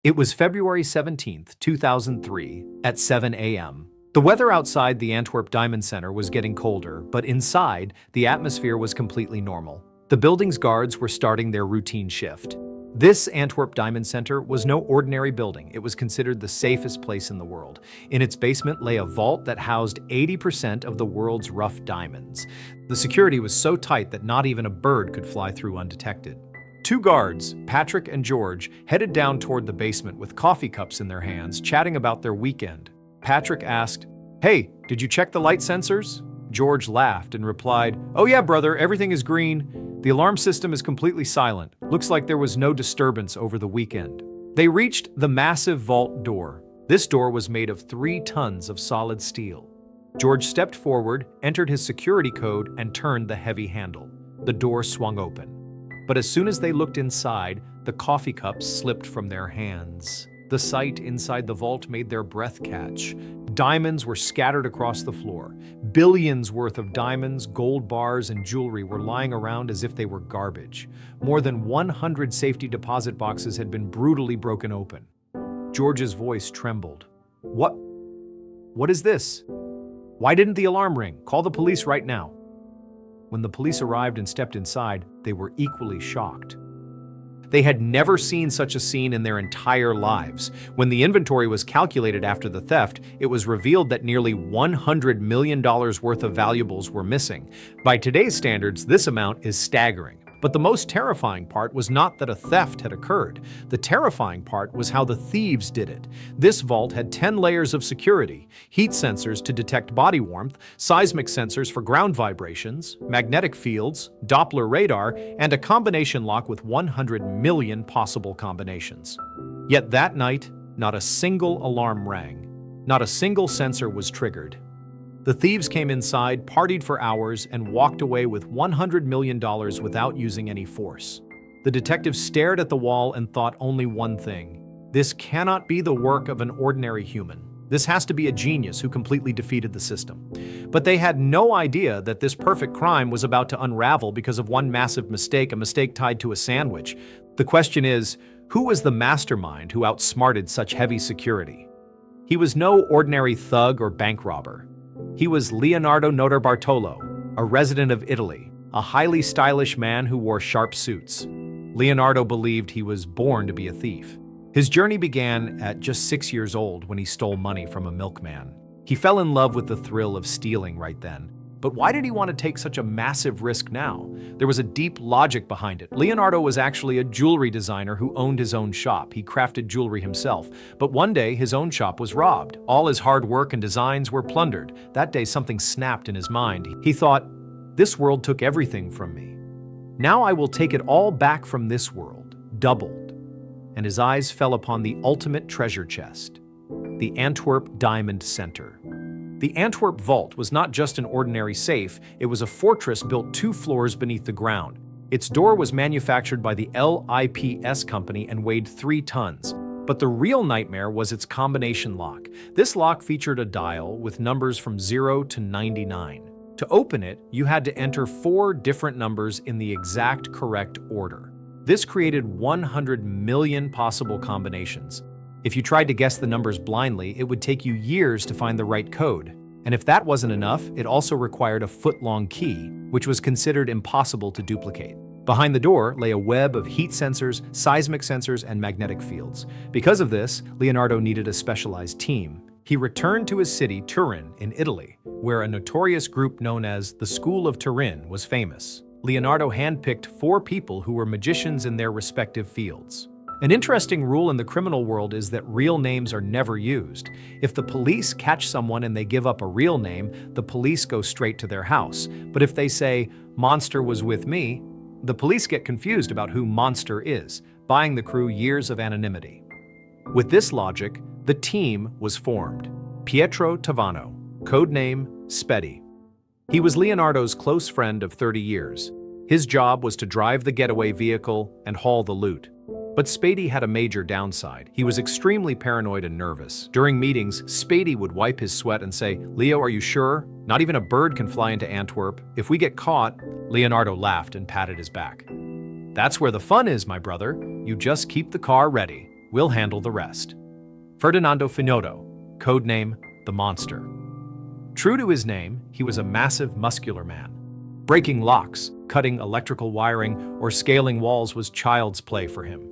It was February 17th, 2003, at 7 a.m. The weather outside the Antwerp Diamond Center was getting colder, but inside, the atmosphere was completely normal. The building's guards were starting their routine shift. This Antwerp Diamond Center was no ordinary building. It was considered the safest place in the world. In its basement lay a vault that housed 80% of the world's rough diamonds. The security was so tight that not even a bird could fly through undetected. Two guards, Patrick and George, headed down toward the basement with coffee cups in their hands, chatting about their weekend. Patrick asked, "Hey, did you check the light sensors?" George laughed and replied, "Oh yeah, brother, everything is green. The alarm system is completely silent. Looks like there was no disturbance over the weekend." They reached the massive vault door. This door was made of 3 tons of solid steel. George stepped forward, entered his security code, and turned the heavy handle. The door swung open. But as soon as they looked inside, the coffee cups slipped from their hands. The sight inside the vault made their breath catch. Diamonds were scattered across the floor. Billions worth of diamonds, gold bars, and jewelry were lying around as if they were garbage. More than 100 safety deposit boxes had been brutally broken open. George's voice trembled. What is this? Why didn't the alarm ring? Call the police right now." When the police arrived and stepped inside, they were equally shocked. They had never seen such a scene in their entire lives. When the inventory was calculated after the theft, it was revealed that nearly $100 million worth of valuables were missing. By today's standards, this amount is staggering. But the most terrifying part was not that a theft had occurred. The terrifying part was how the thieves did it. This vault had 10 layers of security: heat sensors to detect body warmth, seismic sensors for ground vibrations, magnetic fields, Doppler radar, and a combination lock with 100 million possible combinations. Yet that night, not a single alarm rang. Not a single sensor was triggered. The thieves came inside, partied for hours, and walked away with $100 million without using any force. The detectives stared at the wall and thought only one thing: this cannot be the work of an ordinary human. This has to be a genius who completely defeated the system. But they had no idea that this perfect crime was about to unravel because of one massive mistake, a mistake tied to a sandwich. The question is, who was the mastermind who outsmarted such heavy security? He was no ordinary thug or bank robber. He was Leonardo Notarbartolo, a resident of Italy, a highly stylish man who wore sharp suits. Leonardo believed he was born to be a thief. His journey began at just 6 years old when he stole money from a milkman. He fell in love with the thrill of stealing right then. But why did he want to take such a massive risk now? There was a deep logic behind it. Leonardo was actually a jewelry designer who owned his own shop. He crafted jewelry himself. But one day, his own shop was robbed. All his hard work and designs were plundered. That day, something snapped in his mind. He thought, "This world took everything from me. Now I will take it all back from this world, doubled." And his eyes fell upon the ultimate treasure chest, the Antwerp Diamond Center. The Antwerp Vault was not just an ordinary safe, it was a fortress built 2 floors beneath the ground. Its door was manufactured by the LIPS company and weighed 3 tons. But the real nightmare was its combination lock. This lock featured a dial with numbers from 0 to 99. To open it, you had to enter 4 different numbers in the exact correct order. This created 100 million possible combinations. If you tried to guess the numbers blindly, it would take you years to find the right code. And if that wasn't enough, it also required a foot-long key, which was considered impossible to duplicate. Behind the door lay a web of heat sensors, seismic sensors, and magnetic fields. Because of this, Leonardo needed a specialized team. He returned to his city, Turin, in Italy, where a notorious group known as the School of Turin was famous. Leonardo handpicked 4 people who were magicians in their respective fields. An interesting rule in the criminal world is that real names are never used. If the police catch someone and they give up a real name, the police go straight to their house. But if they say, "Monster was with me," the police get confused about who Monster is, buying the crew years of anonymity. With this logic, the team was formed. Pietro Tavano, codename Spedi. He was Leonardo's close friend of 30 years. His job was to drive the getaway vehicle and haul the loot. But Spady had a major downside. He was extremely paranoid and nervous. During meetings, Spady would wipe his sweat and say, "Leo, are you sure? Not even a bird can fly into Antwerp. If we get caught..." Leonardo laughed and patted his back. "That's where the fun is, my brother. You just keep the car ready." We'll handle the rest. Ferdinando Finotto, codename the Monster. True to his name, he was a massive, muscular man. Breaking locks, cutting electrical wiring, or scaling walls was child's play for him.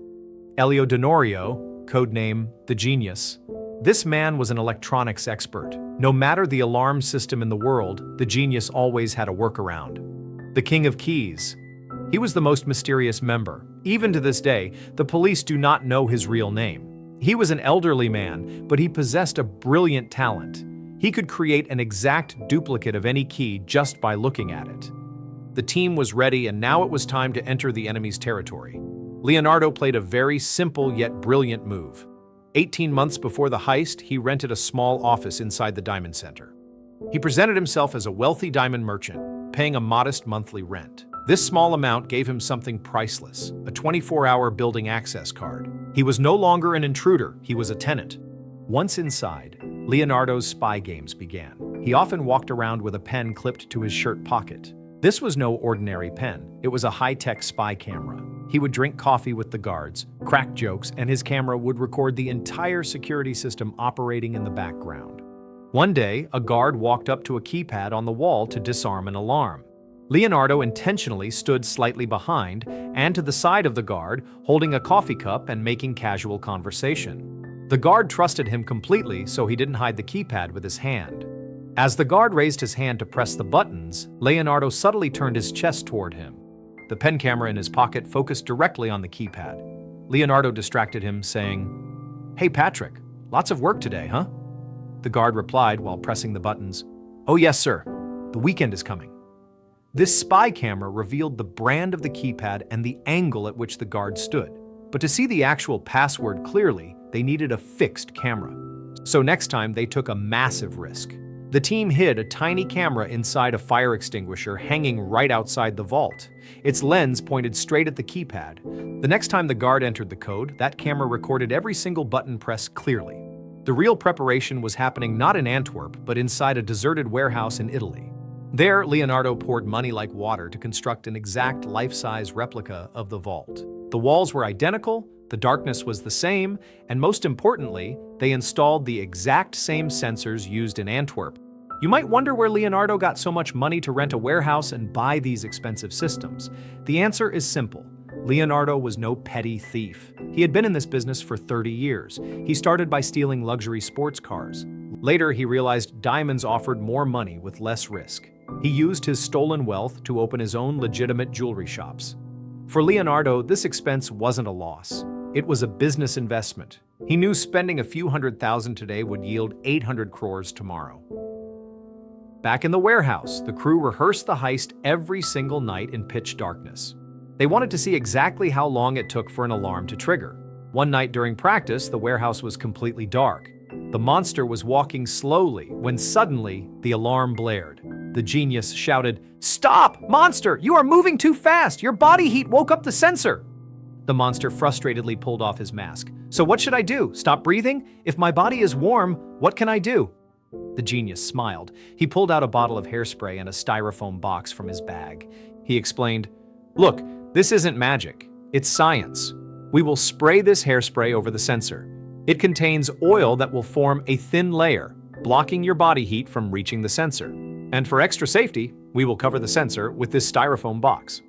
Elio Denorio, codename the Genius. This man was an electronics expert. No matter the alarm system in the world, the Genius always had a workaround. The King of Keys. He was the most mysterious member. Even to this day, the police do not know his real name. He was an elderly man, but he possessed a brilliant talent. He could create an exact duplicate of any key just by looking at it. The team was ready, and now it was time to enter the enemy's territory. Leonardo played a very simple yet brilliant move. 18 months before the heist, he rented a small office inside the diamond center. He presented himself as a wealthy diamond merchant, paying a modest monthly rent. This small amount gave him something priceless, a 24-hour building access card. He was no longer an intruder, he was a tenant. Once inside, Leonardo's spy games began. He often walked around with a pen clipped to his shirt pocket. This was no ordinary pen, it was a high-tech spy camera. He would drink coffee with the guards, crack jokes, and his camera would record the entire security system operating in the background. One day, a guard walked up to a keypad on the wall to disarm an alarm. Leonardo intentionally stood slightly behind and to the side of the guard, holding a coffee cup and making casual conversation. The guard trusted him completely, so he didn't hide the keypad with his hand. As the guard raised his hand to press the buttons, Leonardo subtly turned his chest toward him. The pen camera in his pocket focused directly on the keypad. Leonardo distracted him, saying, "Hey Patrick, lots of work today, huh?" The guard replied while pressing the buttons, "Oh yes, sir. The weekend is coming." This spy camera revealed the brand of the keypad and the angle at which the guard stood. But to see the actual password clearly, they needed a fixed camera. So next time, they took a massive risk. The team hid a tiny camera inside a fire extinguisher hanging right outside the vault. Its lens pointed straight at the keypad. The next time the guard entered the code, that camera recorded every single button press clearly. The real preparation was happening not in Antwerp, but inside a deserted warehouse in Italy. There, Leonardo poured money like water to construct an exact life-size replica of the vault. The walls were identical, the darkness was the same, and most importantly, they installed the exact same sensors used in Antwerp. You might wonder where Leonardo got so much money to rent a warehouse and buy these expensive systems. The answer is simple. Leonardo was no petty thief. He had been in this business for 30 years. He started by stealing luxury sports cars. Later, he realized diamonds offered more money with less risk. He used his stolen wealth to open his own legitimate jewelry shops. For Leonardo, this expense wasn't a loss. It was a business investment. He knew spending a few $100,000 today would yield 800 crores tomorrow. Back in the warehouse, the crew rehearsed the heist every single night in pitch darkness. They wanted to see exactly how long it took for an alarm to trigger. One night during practice, the warehouse was completely dark. The monster was walking slowly when suddenly the alarm blared. The genius shouted, "Stop! Monster! You are moving too fast! Your body heat woke up the sensor!" The monster frustratedly pulled off his mask. "So what should I do? Stop breathing? If my body is warm, what can I do?" The genius smiled. He pulled out a bottle of hairspray and a styrofoam box from his bag. He explained, "Look, this isn't magic. It's science. We will spray this hairspray over the sensor. It contains oil that will form a thin layer, blocking your body heat from reaching the sensor. And for extra safety, we will cover the sensor with this styrofoam box."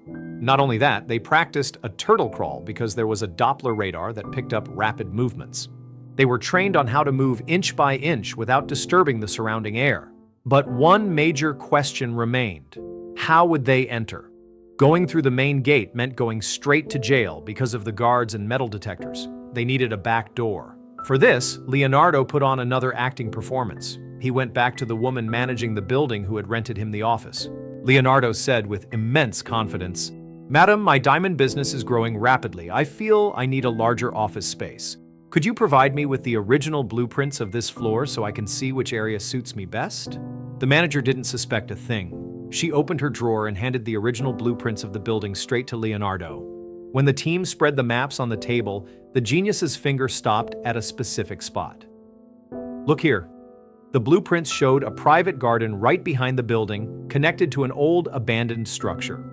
Not only that, they practiced a turtle crawl because there was a Doppler radar that picked up rapid movements. They were trained on how to move inch by inch without disturbing the surrounding air. But one major question remained. How would they enter? Going through the main gate meant going straight to jail because of the guards and metal detectors. They needed a back door. For this, Leonardo put on another acting performance. He went back to the woman managing the building who had rented him the office. Leonardo said with immense confidence, "Madam, my diamond business is growing rapidly. I feel I need a larger office space. Could you provide me with the original blueprints of this floor so I can see which area suits me best?" The manager didn't suspect a thing. She opened her drawer and handed the original blueprints of the building straight to Leonardo. When the team spread the maps on the table, the genius's finger stopped at a specific spot. "Look here." The blueprints showed a private garden right behind the building, connected to an old abandoned structure.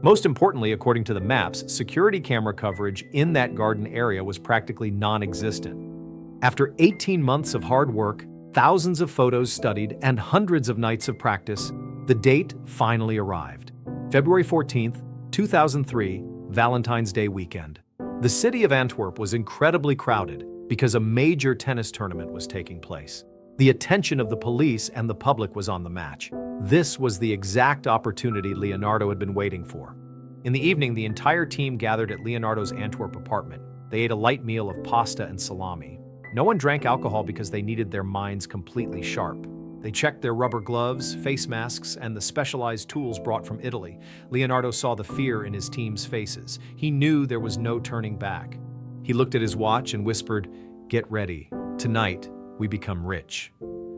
Most importantly, according to the maps, security camera coverage in that garden area was practically non-existent. After 18 months of hard work, thousands of photos studied, and hundreds of nights of practice, the date finally arrived. February 14th, 2003, Valentine's Day weekend. The city of Antwerp was incredibly crowded because a major tennis tournament was taking place. The attention of the police and the public was on the match. This was the exact opportunity Leonardo had been waiting for. In the evening, the entire team gathered at Leonardo's Antwerp apartment. They ate a light meal of pasta and salami. No one drank alcohol because they needed their minds completely sharp. They checked their rubber gloves, face masks, and the specialized tools brought from Italy. Leonardo saw the fear in his team's faces. He knew there was no turning back. He looked at his watch and whispered, "Get ready. Tonight, we become rich."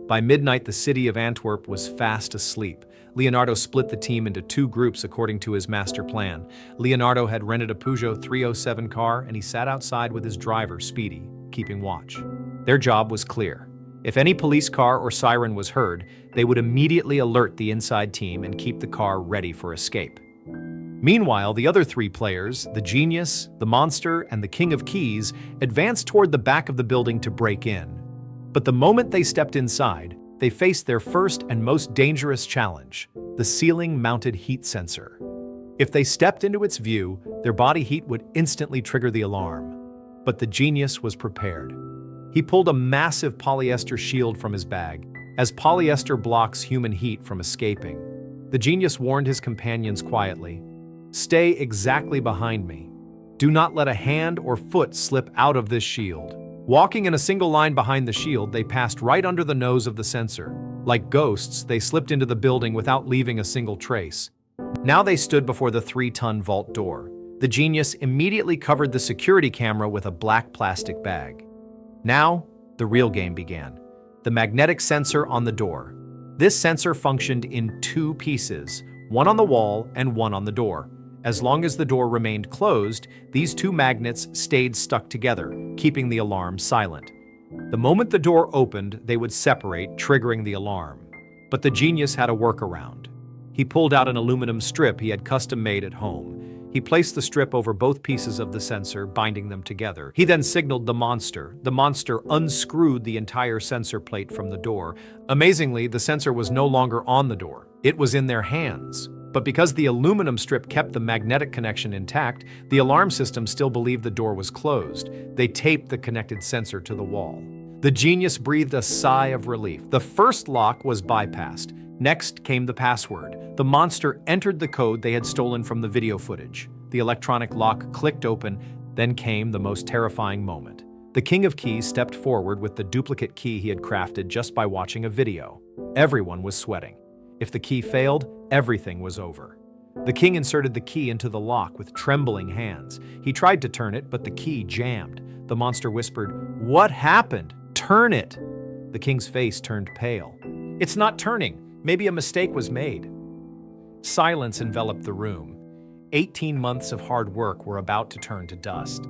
By midnight, the city of Antwerp was fast asleep. Leonardo split the team into two groups according to his master plan. Leonardo had rented a Peugeot 307 car, and he sat outside with his driver, Speedy, keeping watch. Their job was clear. If any police car or siren was heard, they would immediately alert the inside team and keep the car ready for escape. Meanwhile, the other three players, the genius, the monster, and the king of keys, advanced toward the back of the building to break in. But the moment they stepped inside, they faced their first and most dangerous challenge, the ceiling-mounted heat sensor. If they stepped into its view, their body heat would instantly trigger the alarm. But the genius was prepared. He pulled a massive polyester shield from his bag, as polyester blocks human heat from escaping. The genius warned his companions quietly, "Stay exactly behind me. Do not let a hand or foot slip out of this shield." Walking in a single line behind the shield, they passed right under the nose of the sensor. Like ghosts, they slipped into the building without leaving a single trace. Now they stood before the 3-ton vault door. The genius immediately covered the security camera with a black plastic bag. Now, the real game began. The magnetic sensor on the door. This sensor functioned in two pieces, one on the wall and one on the door. As long as the door remained closed, these two magnets stayed stuck together, keeping the alarm silent. The moment the door opened, they would separate, triggering the alarm. But the genius had a workaround. He pulled out an aluminum strip he had custom-made at home. He placed the strip over both pieces of the sensor, binding them together. He then signaled the monster. The monster unscrewed the entire sensor plate from the door. Amazingly, the sensor was no longer on the door. It was in their hands. But because the aluminum strip kept the magnetic connection intact, the alarm system still believed the door was closed. They taped the connected sensor to the wall. The genius breathed a sigh of relief. The first lock was bypassed. Next came the password. The monster entered the code they had stolen from the video footage. The electronic lock clicked open, then came the most terrifying moment. The king of keys stepped forward with the duplicate key he had crafted just by watching a video. Everyone was sweating. If the key failed, everything was over. The king inserted the key into the lock with trembling hands. He tried to turn it, but the key jammed. The monster whispered, "What happened? Turn it!" The king's face turned pale. "It's not turning. Maybe a mistake was made." Silence enveloped the room. 18 months of hard work were about to turn to dust.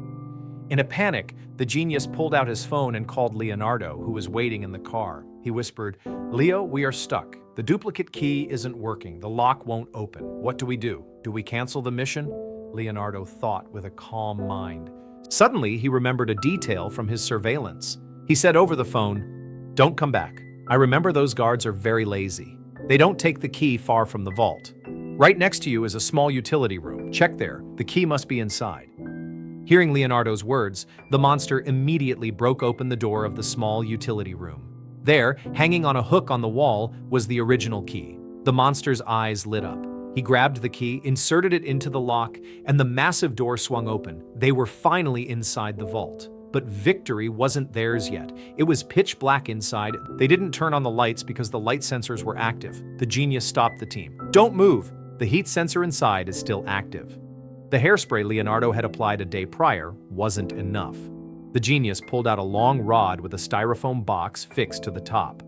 In a panic, the genius pulled out his phone and called Leonardo, who was waiting in the car. He whispered, "Leo, we are stuck. The duplicate key isn't working. The lock won't open. What do we do? Do we cancel the mission?" Leonardo thought with a calm mind. Suddenly, he remembered a detail from his surveillance. He said over the phone, "Don't come back. I remember those guards are very lazy. They don't take the key far from the vault. Right next to you is a small utility room. Check there. The key must be inside." Hearing Leonardo's words, the monster immediately broke open the door of the small utility room. There, hanging on a hook on the wall, was the original key. The monster's eyes lit up. He grabbed the key, inserted it into the lock, and the massive door swung open. They were finally inside the vault. But victory wasn't theirs yet. It was pitch black inside. They didn't turn on the lights because the light sensors were active. The genius stopped the team. "Don't move! The heat sensor inside is still active." The hairspray Leonardo had applied a day prior wasn't enough. The genius pulled out a long rod with a styrofoam box fixed to the top.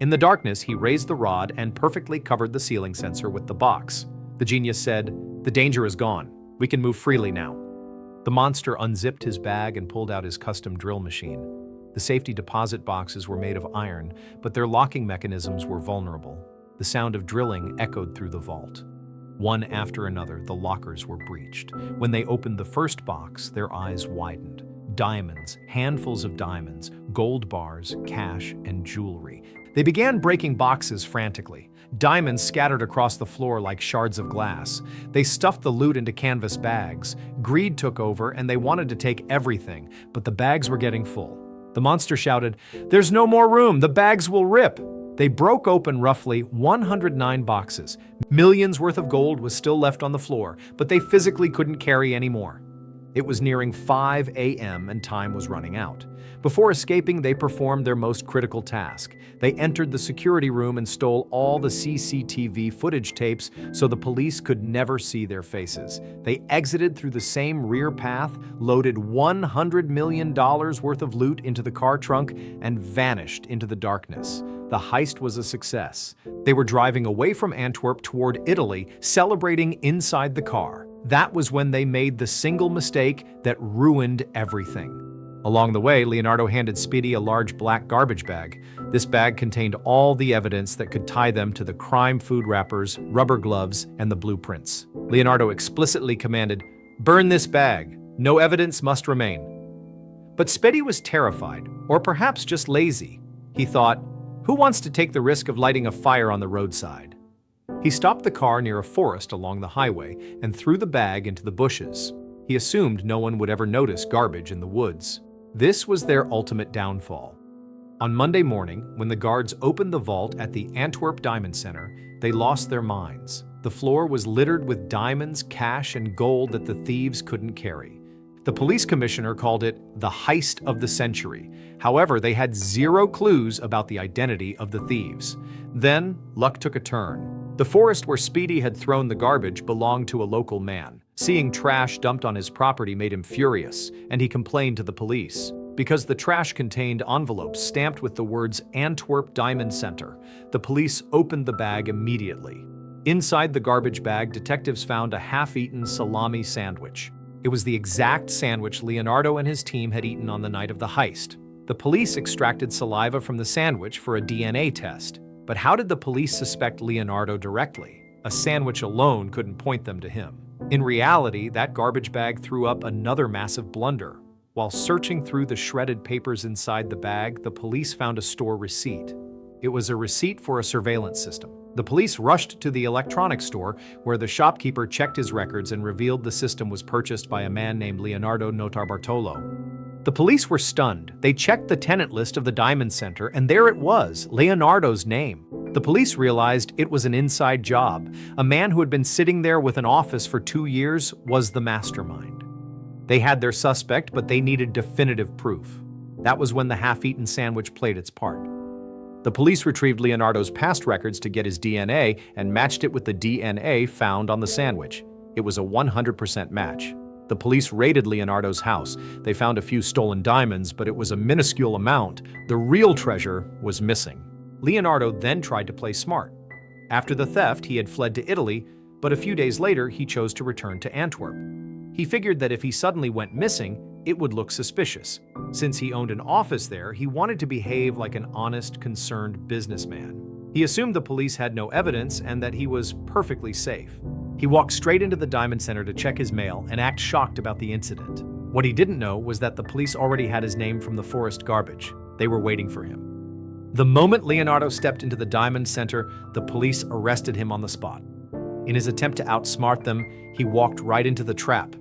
In the darkness, he raised the rod and perfectly covered the ceiling sensor with the box. The genius said, "The danger is gone. We can move freely now." The monster unzipped his bag and pulled out his custom drill machine. The safety deposit boxes were made of iron, but their locking mechanisms were vulnerable. The sound of drilling echoed through the vault. One after another, the lockers were breached. When they opened the first box, their eyes widened. Diamonds, handfuls of diamonds, gold bars, cash, and jewelry. They began breaking boxes frantically. Diamonds scattered across the floor like shards of glass. They stuffed the loot into canvas bags. Greed took over and they wanted to take everything, but the bags were getting full. The monster shouted, "There's no more room, the bags will rip." They broke open roughly 109 boxes. Millions worth of gold was still left on the floor, but they physically couldn't carry any more. It was nearing 5 a.m. and time was running out. Before escaping, they performed their most critical task. They entered the security room and stole all the CCTV footage tapes so the police could never see their faces. They exited through the same rear path, loaded $100 million worth of loot into the car trunk, and vanished into the darkness. The heist was a success. They were driving away from Antwerp toward Italy, celebrating inside the car. That was when they made the single mistake that ruined everything. Along the way, Leonardo handed Speedy a large black garbage bag. This bag contained all the evidence that could tie them to the crime food wrappers, rubber gloves, and the blueprints. Leonardo explicitly commanded, "Burn this bag. No evidence must remain." But Speedy was terrified, or perhaps just lazy. He thought, who wants to take the risk of lighting a fire on the roadside? He stopped the car near a forest along the highway and threw the bag into the bushes. He assumed no one would ever notice garbage in the woods. This was their ultimate downfall. On Monday morning, when the guards opened the vault at the Antwerp Diamond Center, they lost their minds. The floor was littered with diamonds, cash, and gold that the thieves couldn't carry. The police commissioner called it the heist of the century. However, they had zero clues about the identity of the thieves. Then, luck took a turn. The forest where Speedy had thrown the garbage belonged to a local man. Seeing trash dumped on his property made him furious, and he complained to the police. Because the trash contained envelopes stamped with the words Antwerp Diamond Center, the police opened the bag immediately. Inside the garbage bag, detectives found a half-eaten salami sandwich. It was the exact sandwich Leonardo and his team had eaten on the night of the heist. The police extracted saliva from the sandwich for a DNA test. But how did the police suspect Leonardo directly? A sandwich alone couldn't point them to him. In reality, that garbage bag threw up another massive blunder. While searching through the shredded papers inside the bag, the police found a store receipt. It was a receipt for a surveillance system. The police rushed to the electronics store, where the shopkeeper checked his records and revealed the system was purchased by a man named Leonardo Notarbartolo. The police were stunned. They checked the tenant list of the Diamond Center, and there it was, Leonardo's name. The police realized it was an inside job. A man who had been sitting there with an office for 2 years was the mastermind. They had their suspect, but they needed definitive proof. That was when the half-eaten sandwich played its part. The police retrieved Leonardo's past records to get his DNA and matched it with the DNA found on the sandwich. It was a 100% match. The police raided Leonardo's house. They found a few stolen diamonds, but it was a minuscule amount. The real treasure was missing. Leonardo then tried to play smart. After the theft, he had fled to Italy, but a few days later, he chose to return to Antwerp. He figured that if he suddenly went missing, it would look suspicious. Since he owned an office there, he wanted to behave like an honest, concerned businessman. He assumed the police had no evidence and that he was perfectly safe. He walked straight into the Diamond Center to check his mail and act shocked about the incident. What he didn't know was that the police already had his name from the forest garbage. They were waiting for him. The moment Leonardo stepped into the Diamond Center, the police arrested him on the spot. In his attempt to outsmart them, he walked right into the trap.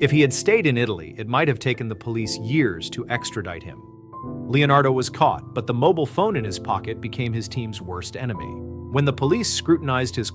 If he had stayed in Italy, it might have taken the police years to extradite him. Leonardo was caught, but the mobile phone in his pocket became his team's worst enemy. When the police scrutinized his call